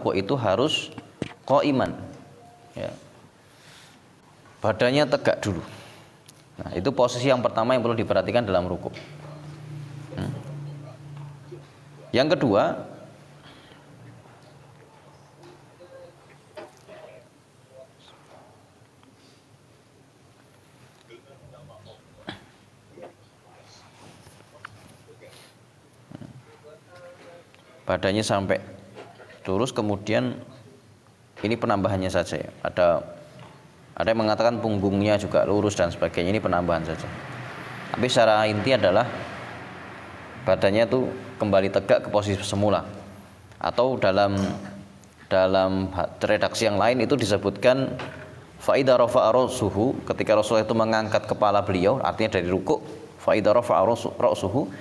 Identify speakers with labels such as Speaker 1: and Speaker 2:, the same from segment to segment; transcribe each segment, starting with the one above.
Speaker 1: rukuk itu harus qaiman, ya. Badannya tegak dulu. Nah, itu posisi yang pertama yang perlu diperhatikan dalam rukuk. Yang kedua, badannya sampai lurus, kemudian ini penambahannya saja, ya. Ada yang mengatakan punggungnya juga lurus dan sebagainya, ini penambahan saja. Tapi secara inti adalah badannya tuh kembali tegak ke posisi semula. Atau dalam redaksi yang lain itu disebutkan faida rafa'a ra'suhu, ketika Rasulullah itu mengangkat kepala beliau, artinya dari rukuk, faida rafa'a ra'suhu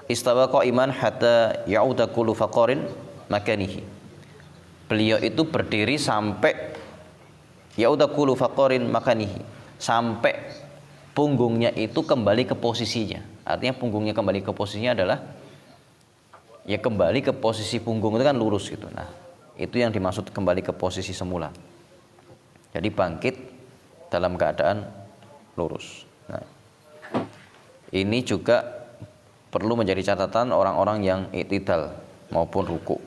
Speaker 1: istawa qa'iman hatta ya'uda kullu faqarin makanihi. Beliau itu berdiri sampai ya'uda kullu faqarin makanihi, sampai punggungnya itu kembali ke posisinya. Artinya punggungnya kembali ke posisinya adalah ya kembali ke posisi punggung itu kan lurus gitu. Nah, itu yang dimaksud kembali ke posisi semula. Jadi bangkit dalam keadaan lurus. Nah, ini juga perlu menjadi catatan orang-orang yang i'tidal maupun ruku,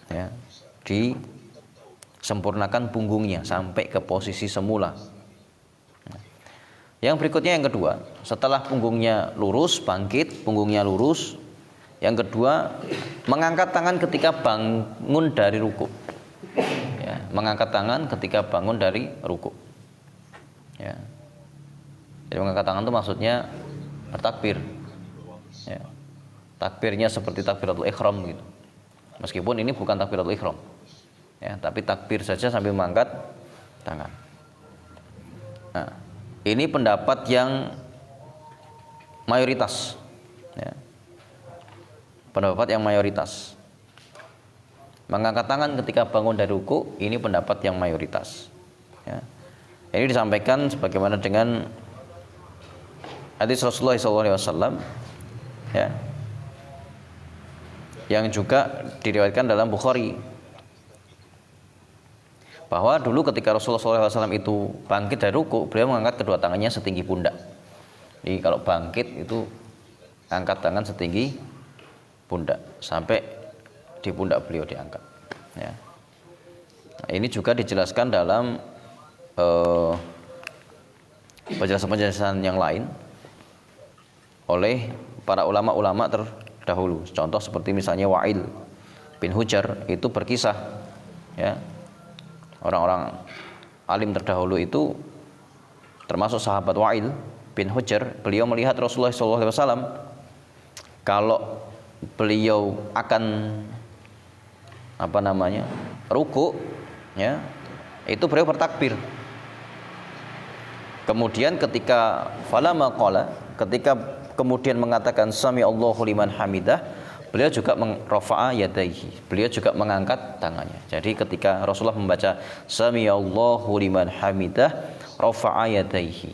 Speaker 1: ya. Disempurnakan punggungnya sampai ke posisi semula. Yang berikutnya yang kedua, setelah punggungnya lurus, bangkit, punggungnya lurus. Yang kedua, mengangkat tangan ketika bangun dari ruku. Ya, mengangkat tangan ketika bangun dari ruku. Ya. Jadi mengangkat tangan itu maksudnya bertakbir. Ya. Takbirnya seperti takbiratul ihram gitu. Meskipun ini bukan takbiratul ihram. Ya, tapi takbir saja sambil mengangkat tangan. Nah, ini pendapat yang mayoritas, ya. Pendapat yang mayoritas. Mengangkat tangan ketika bangun dari ruku, ini pendapat yang mayoritas, ya. Ini disampaikan sebagaimana dengan hadis Rasulullah SAW, ya, yang juga diriwayatkan dalam Bukhari, bahwa dulu ketika Rasulullah SAW itu bangkit dari ruku, beliau mengangkat kedua tangannya setinggi pundak. Jadi kalau bangkit itu angkat tangan setinggi pundak sampai di pundak beliau diangkat. Ya. Nah, ini juga dijelaskan dalam penjelasan-penjelasan yang lain oleh para ulama-ulama terdahulu. Contoh seperti misalnya Wa'il bin Hujr itu berkisah, ya. Orang-orang alim terdahulu itu termasuk sahabat Wa'il bin Hujr, beliau melihat Rasulullah SAW kalau beliau akan ruku, ya, itu beliau bertakbir. Kemudian ketika falama qala, ketika kemudian mengatakan sami Allahu liman hamidah, beliau juga rafa'a yadayhi, beliau juga mengangkat tangannya. Jadi ketika Rasulullah membaca sami Allahu liman hamidah, rafa'a yadayhi.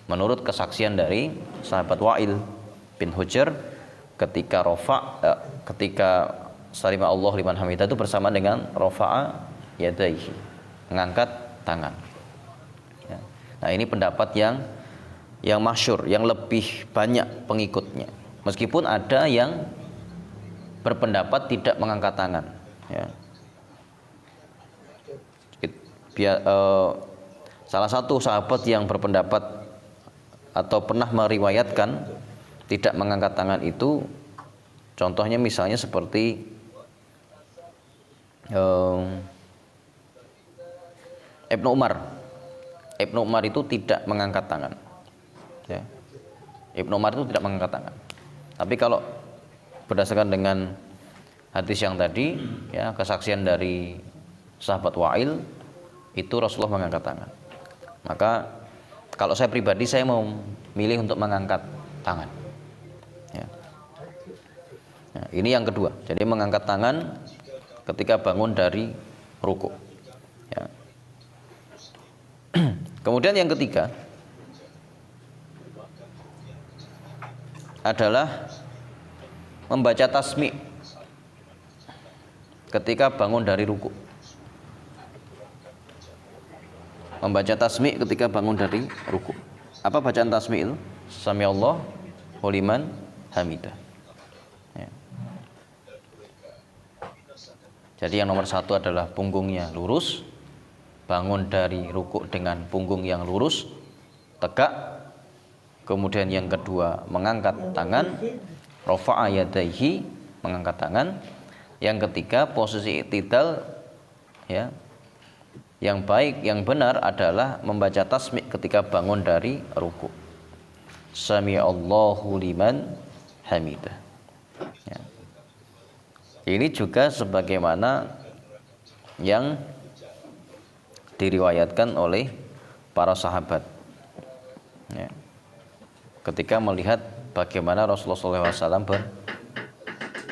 Speaker 1: Menurut kesaksian dari sahabat Wa'il bin Hujr, ketika ketika sami Allahu liman hamidah itu bersama dengan rafa'a yadayhi, mengangkat tangan. Ya. Nah, ini pendapat yang masyhur, yang lebih banyak pengikutnya. Meskipun ada yang berpendapat tidak mengangkat tangan, ya. Salah satu sahabat yang berpendapat atau pernah meriwayatkan tidak mengangkat tangan itu, contohnya misalnya seperti Ibnu Umar. Ibnu Umar itu tidak mengangkat tangan, ya. Ibnu Umar itu tidak mengangkat tangan. Tapi kalau berdasarkan dengan hadis yang tadi, ya, kesaksian dari sahabat Wa'il, itu Rasulullah mengangkat tangan. Maka kalau saya pribadi, saya mau milih untuk mengangkat tangan, ya. Nah, ini yang kedua. Jadi mengangkat tangan ketika bangun dari ruku, ya. Kemudian yang ketiga adalah membaca tasmi' ketika bangun dari ruku. membaca tasmi' ketika bangun dari ruku. Apa bacaan tasmi' itu? Samiallahu liman hamidah. Ya. Jadi yang nomor satu adalah punggungnya lurus, bangun dari ruku dengan punggung yang lurus, tegak. Kemudian yang kedua mengangkat tangan, rafa'a yadaihi, mengangkat tangan. Yang ketiga posisi i'tidal, ya. Yang baik, yang benar adalah membaca tasmi' ketika bangun dari ruku. Sami'allahu liman hamidah. Ya. Ini juga sebagaimana yang diriwayatkan oleh para sahabat. Ya. Ketika melihat bagaimana Rasulullah SAW